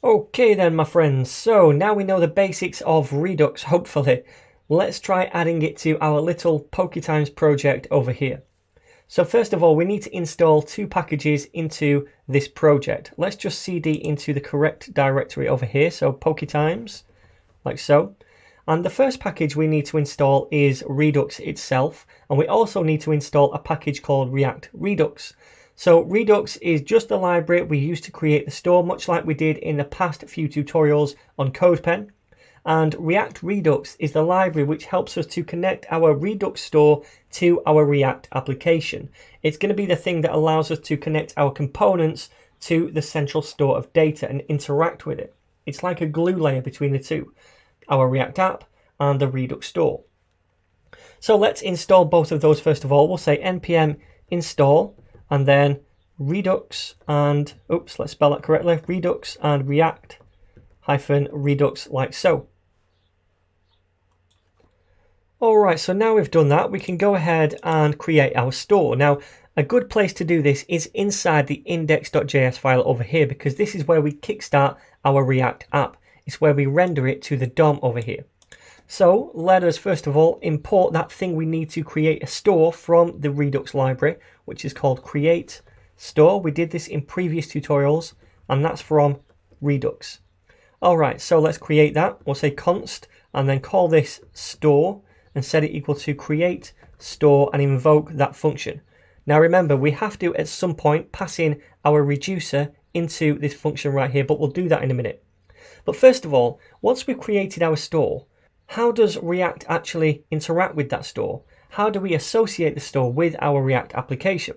Okay then, my friends, so now we know the basics of Redux, hopefully. Let's try adding it to our little PokeTimes project over here. So first of all, we need to install two packages into this project. Let's just cd into the correct directory over here, so PokeTimes, like so. And the first package we need to install is Redux itself, and we also need to install a package called React Redux. So Redux is just a library we use to create the store, much like we did in the past few tutorials on CodePen. And React Redux is the library which helps us to connect our Redux store to our React application. It's going to be the thing that allows us to connect our components to the central store of data and interact with it. It's like a glue layer between the two, our React app and the Redux store. So let's install both of those first of all. We'll say npm install and then Redux and, let's spell that correctly, Redux and React Redux, like so. Alright, so now we've done that, we can go ahead and create our store. Now, a good place to do this is inside the index.js file over here, because this is where we kickstart our React app. It's where we render it to the DOM over here. So let us first of all import that thing we need to create a store from the Redux library, which is called create store. We did this in previous tutorials, and that's from Redux. Alright, so let's create that. We'll say const and then call this store and set it equal to create store and invoke that function. Now remember, we have to at some point pass in our reducer into this function right here, but we'll do that in a minute. But first of all, once we've created our store, how does React actually interact with that store? How do we associate the store with our React application?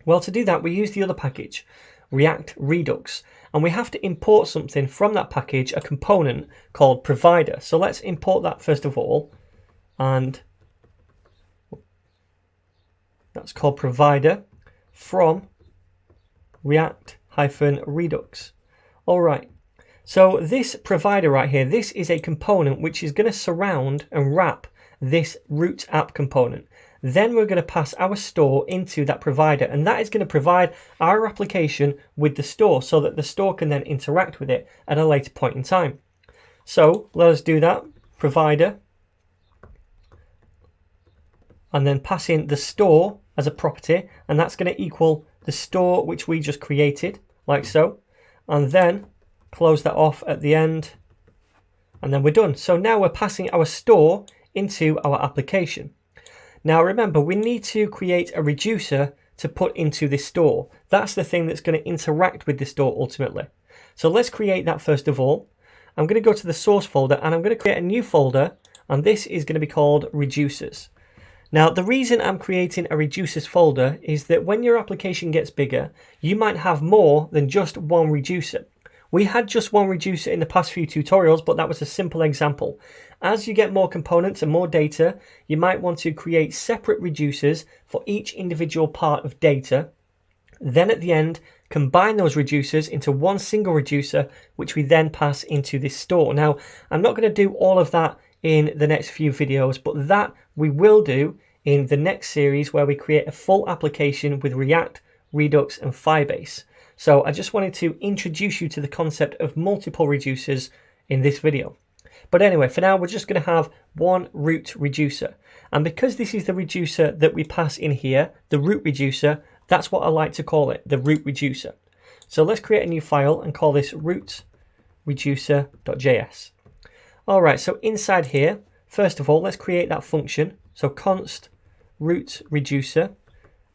Well, to do that, we use the other package, React Redux, and we have to import something from that package, a component called provider. So let's import that first of all, and that's called provider from React-Redux. All right. So this provider right here, this is a component which is going to surround and wrap this root app component. Then we're going to pass our store into that provider, and that is going to provide our application with the store so that the store can then interact with it at a later point in time. So let us do that, provider, and then pass in the store as a property, and that's going to equal the store which we just created, like so, and then close that off at the end, and then we're done. So now we're passing our store into our application. Now remember, we need to create a reducer to put into this store. That's the thing that's going to interact with the store ultimately. So let's create that first of all. I'm going to go to the source folder and I'm going to create a new folder, and this is going to be called reducers. Now the reason I'm creating a reducers folder is that when your application gets bigger, you might have more than just one reducer. We had just one reducer in the past few tutorials, but that was a simple example. As you get more components and more data, you might want to create separate reducers for each individual part of data. Then at the end, combine those reducers into one single reducer, which we then pass into this store. Now, I'm not going to do all of that in the next few videos, but that we will do in the next series where we create a full application with React, Redux, and Firebase. So I just wanted to introduce you to the concept of multiple reducers in this video. But anyway, for now, we're just going to have one root reducer. And because this is the reducer that we pass in here, the root reducer, that's what I like to call it, the root reducer. So let's create a new file and call this root reducer.js. All right, so inside here, first of all, let's create that function. So const root reducer,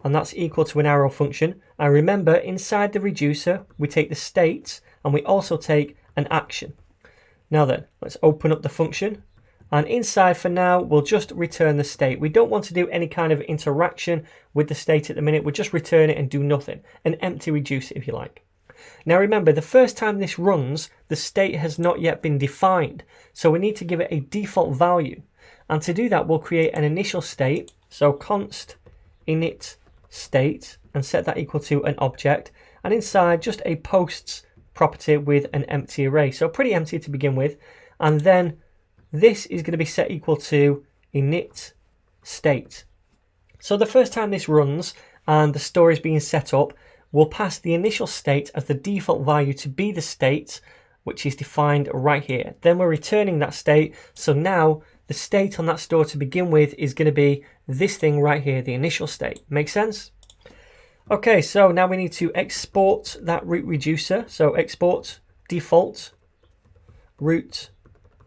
and that's equal to an arrow function. And remember, inside the reducer, we take the state and we also take an action. Now then, let's open up the function. And inside for now, we'll just return the state. We don't want to do any kind of interaction with the state at the minute. We'll just return it and do nothing. An empty reducer, if you like. Now remember, the first time this runs, the state has not yet been defined. So we need to give it a default value. And to do that, we'll create an initial state. So const init state and set that equal to an object, and inside just a posts property with an empty array, so pretty empty to begin with. And then this is going to be set equal to init state. So the first time this runs and the store is being set up, we'll pass the initial state as the default value to be the state, which is defined right here. Then we're returning that state. So now the state on that store to begin with is going to be this thing right here, the initial state. Make sense? Okay, so now we need to export that root reducer. So export default root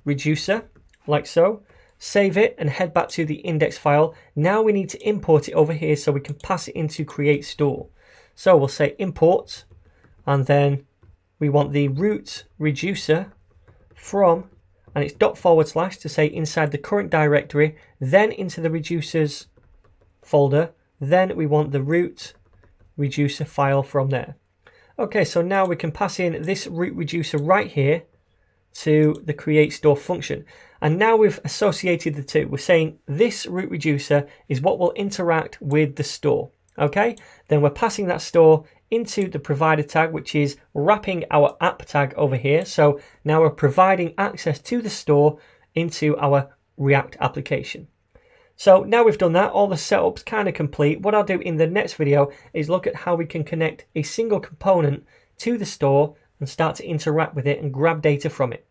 reducer, like so. Save it and head back to the index file. Now we need to import it over here so we can pass it into create store. So we'll say import, and then we want the root reducer from, and it's // to say inside the current directory, then into the reducers folder. Then we want the root reducer file from there. Okay, so now we can pass in this root reducer right here to the create store function. And now we've associated the two. We're saying this root reducer is what will interact with the store. Okay, then we're passing that store into the provider tag, which is wrapping our app tag over here. So now we're providing access to the store into our React application. So now we've done that, all the setup's kind of complete. What I'll do in the next video is look at how we can connect a single component to the store and start to interact with it and grab data from it.